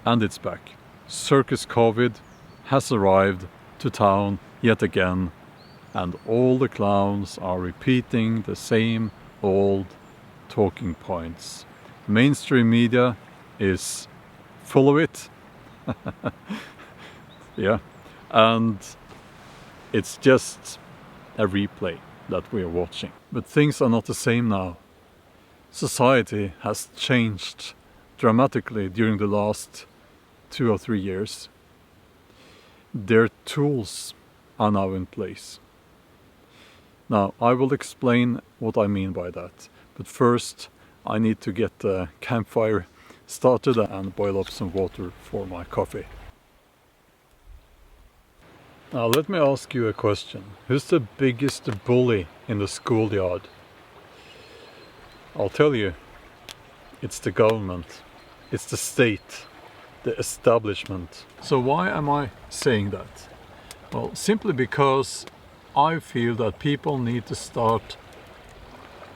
And it's back. Circus COVID has arrived to town yet again, and all the clowns are repeating the same old talking points. Mainstream media is full of it. Yeah, and it's just a replay that we are watching. But things are not the same now. Society has changed dramatically during the last 2 or 3 years. Their tools are now in place. Now, I will explain what I mean by that. But first, I need to get the campfire started and boil up some water for my coffee. Now, let me ask you a question. Who's the biggest bully in the schoolyard? I'll tell you, it's the government. It's the state, the establishment. So why am I saying that? Well, simply because I feel that people need to start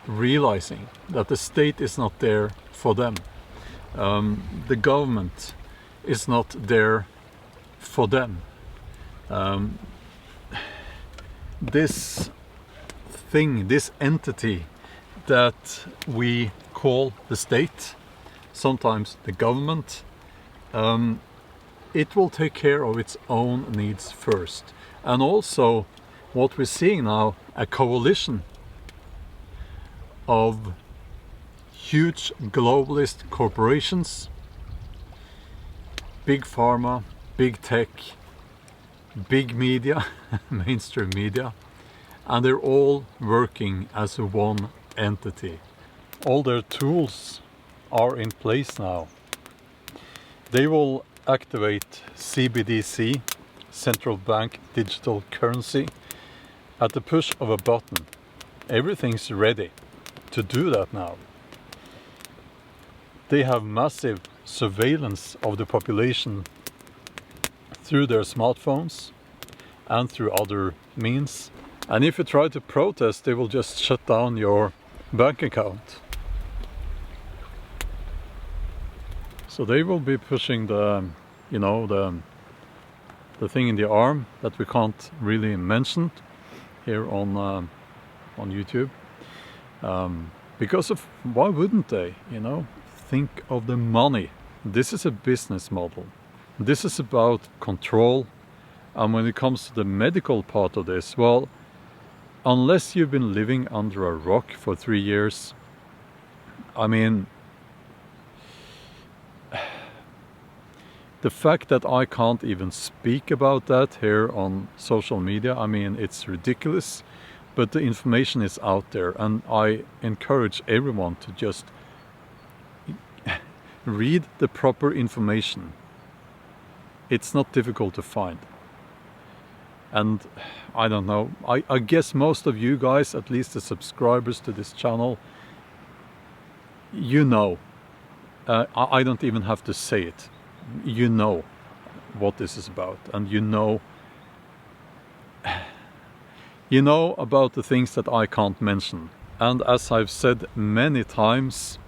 realizing that the state is not there for them. The government is not there for them. This thing, this entity that we call the state, sometimes the government, it will take care of its own needs first. And also what we're seeing now, a coalition of huge globalist corporations, big pharma, big tech, big media, mainstream media, and they're all working as one entity. All their tools are in place now. They will activate CBDC, central bank digital currency, at the push of a button. Everything's ready to do that now. They have massive surveillance of the population through their smartphones and through other means. And if you try to protest, they will just shut down your bank account. So they will be pushing the thing in the arm that we can't really mention here on YouTube, because of, why wouldn't they? Think of the money. This is a business model. This is about control. And when it comes to the medical part of this, well, unless you've been living under a rock for 3 years, I mean, the fact that I can't even speak about that here on social media, I mean, it's ridiculous, but the information is out there, and I encourage everyone to just read the proper information. It's not difficult to find. And I don't know, I guess most of you guys, at least the subscribers to this channel, you know, I don't even have to say it. You know what this is about, and you know about the things that I can't mention. And as I've said many times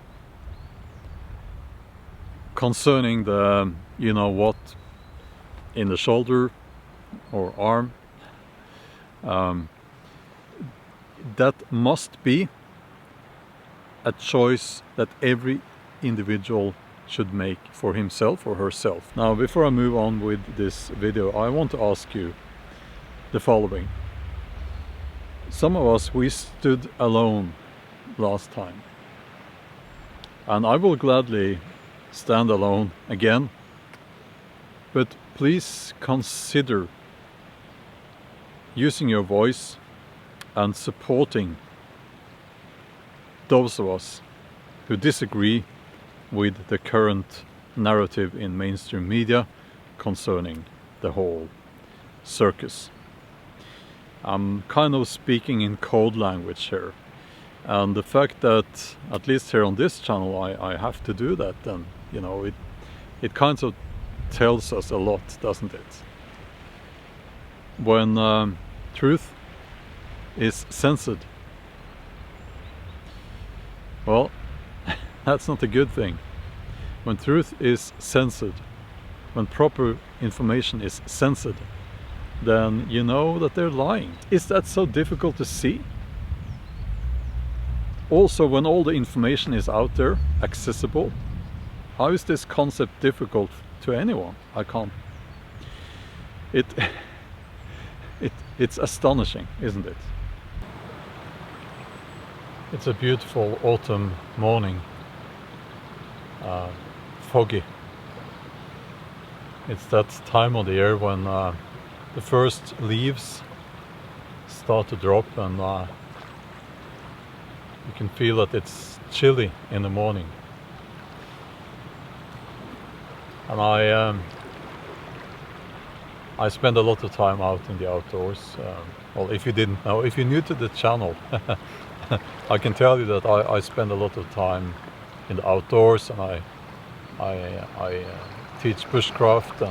concerning the, what, in the shoulder or arm, that must be a choice that every individual should make for himself or herself. Now, before I move on with this video, I want to ask you the following. Some of us, we stood alone last time, and I will gladly stand alone again, but please consider using your voice and supporting those of us who disagree with the current narrative in mainstream media concerning the whole circus. I'm kind of speaking in code language here, and the fact that, at least here on this channel, I have to do that, then, it kind of tells us a lot, doesn't it? When truth is censored, well, that's not a good thing. When truth is censored, when proper information is censored, then you know that they're lying. Is that so difficult to see? Also, when all the information is out there, accessible, how is this concept difficult to anyone? I can't. It's astonishing, isn't it? It's a beautiful autumn morning, foggy. It's that time of the year when the first leaves start to drop, and you can feel that it's chilly in the morning. And I spend a lot of time out in the outdoors. Well, if you didn't know, if you're new to the channel, I can tell you that I spend a lot of time in the outdoors, and I teach bushcraft,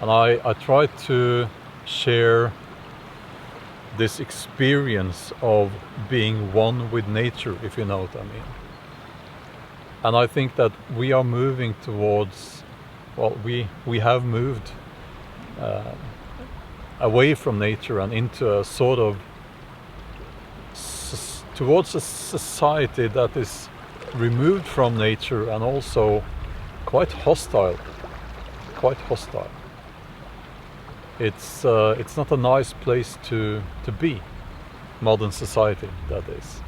and I try to share this experience of being one with nature, if you know what I mean. And I think that we are moving towards, well, we have moved away from nature and into a sort of towards a society that is removed from nature and also quite hostile. It's not a nice place to be, modern society, that is.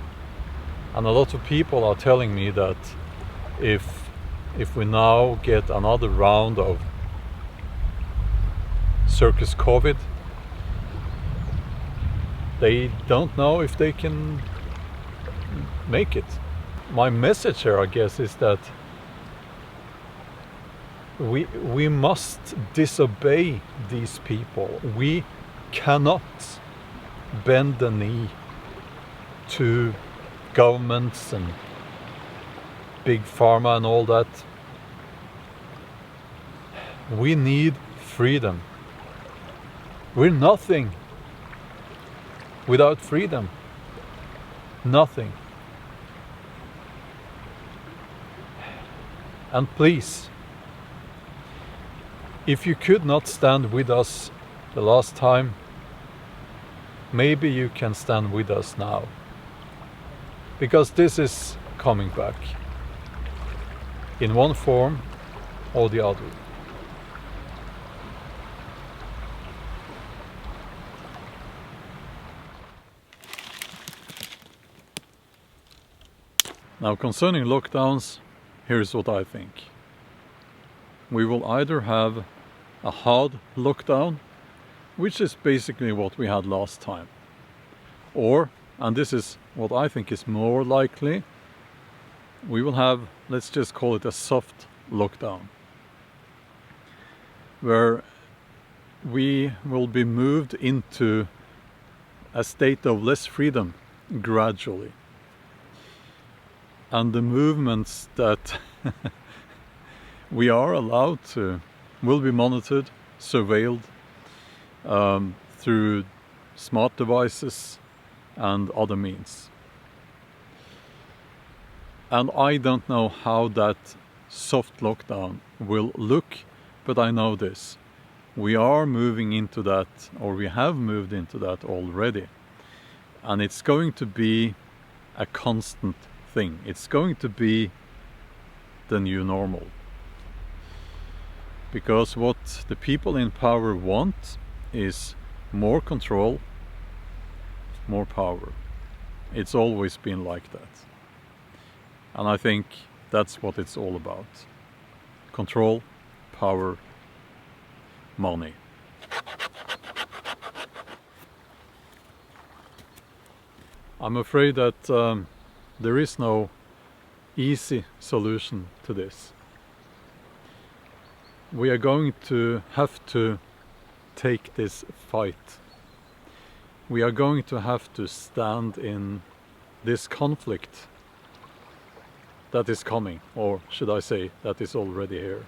And a lot of people are telling me that if we now get another round of circus COVID, they don't know if they can make it. My message here, I guess, is that we must disobey these people. We cannot bend the knee to governments and big pharma and all that. We need freedom. We're nothing without freedom. Nothing. And please, if you could not stand with us the last time, maybe you can stand with us now. Because this is coming back in one form or the other. Now, concerning lockdowns, here's what I think. We will either have a hard lockdown, which is basically what we had last time, or, and this is what I think is more likely, we will have, let's just call it a soft lockdown, where we will be moved into a state of less freedom gradually. And the movements that we are allowed to will be monitored, surveilled through smart devices and other means. And I don't know how that soft lockdown will look, but I know this. We are moving into that, or we have moved into that already. And it's going to be a constant thing. It's going to be the new normal. Because what the people in power want is more control, more power. It's always been like that. And I think that's what it's all about. Control, power, money. I'm afraid that there is no easy solution to this. We are going to have to take this fight. We are going to have to stand in this conflict that is coming, or should I say, that is already here.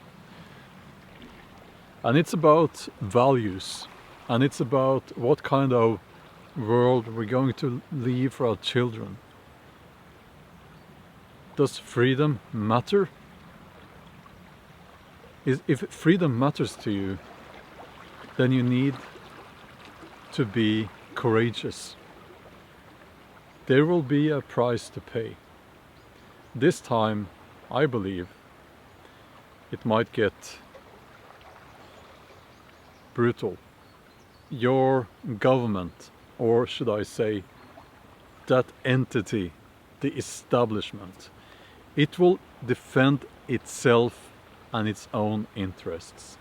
And it's about values, and it's about what kind of world we're going to leave for our children. Does freedom matter? If freedom matters to you, then you need to be courageous. There will be a price to pay. This time, I believe, it might get brutal. Your government, or should I say, that entity, the establishment, it will defend itself and its own interests.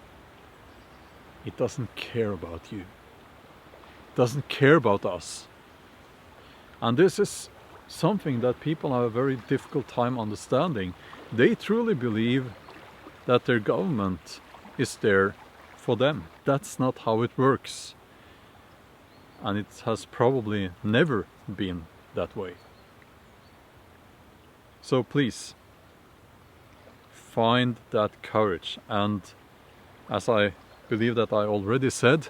It doesn't care about you. It doesn't care about us. And this is something that people have a very difficult time understanding. They truly believe that their government is there for them. That's not how it works. And it has probably never been that way. So please, find that courage. And as I believe that I already said,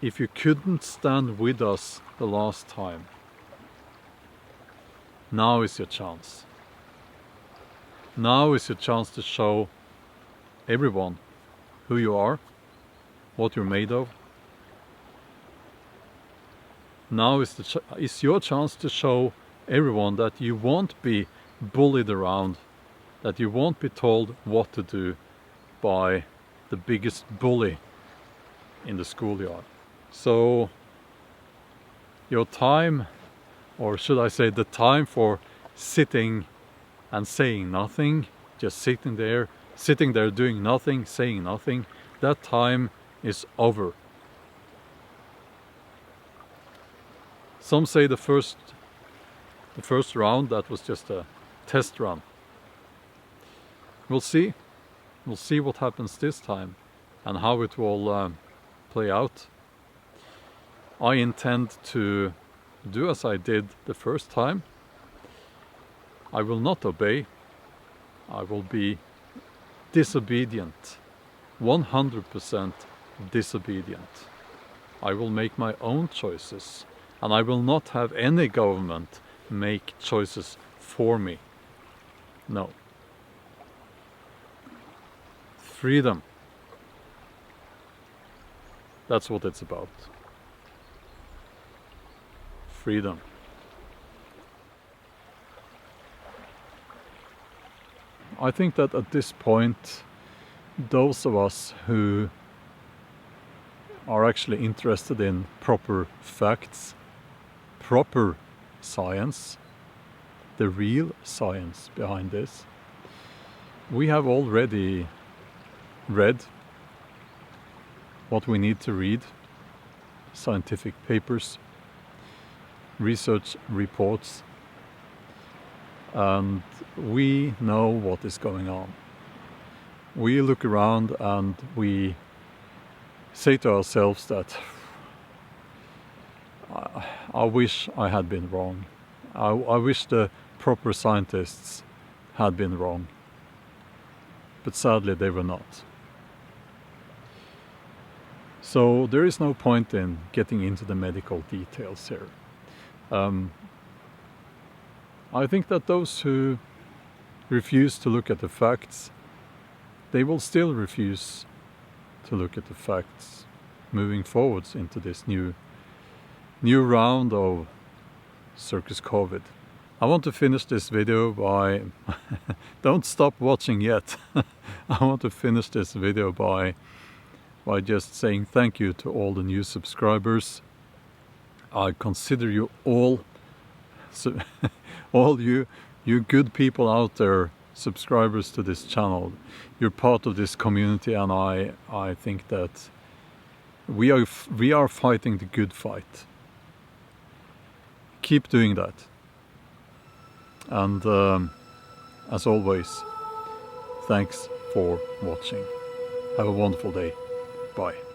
if you couldn't stand with us the last time, now is your chance. Now is your chance to show everyone who you are, what you're made of. Now is your chance to show everyone that you won't be bullied around, that you won't be told what to do by the biggest bully in the schoolyard. So your time, or should I say the time for sitting and saying nothing, just sitting there doing nothing, saying nothing, that time is over. Some say the first round, that was just a test run. We'll see. We'll see what happens this time and how it will play out. I intend to do as I did the first time. I will not obey. I will be disobedient, 100% disobedient. I will make my own choices, and I will not have any government make choices for me. No. Freedom. That's what it's about. Freedom. I think that at this point, those of us who are actually interested in proper facts, proper science, the real science behind this, we have already read what we need to read, scientific papers, research reports, and we know what is going on. We look around and we say to ourselves that I wish I had been wrong. I wish the proper scientists had been wrong. But sadly they were not. So there is no point in getting into the medical details here. I think that those who refuse to look at the facts, they will still refuse to look at the facts moving forwards into this new round of Circus COVID. I want to finish this video by don't stop watching yet. I want to finish this video by just saying thank you to all the new subscribers. I consider you all you good people out there, subscribers to this channel. You're part of this community, and I think that we are fighting the good fight. Keep doing that. And as always, thanks for watching. Have a wonderful day. Bye.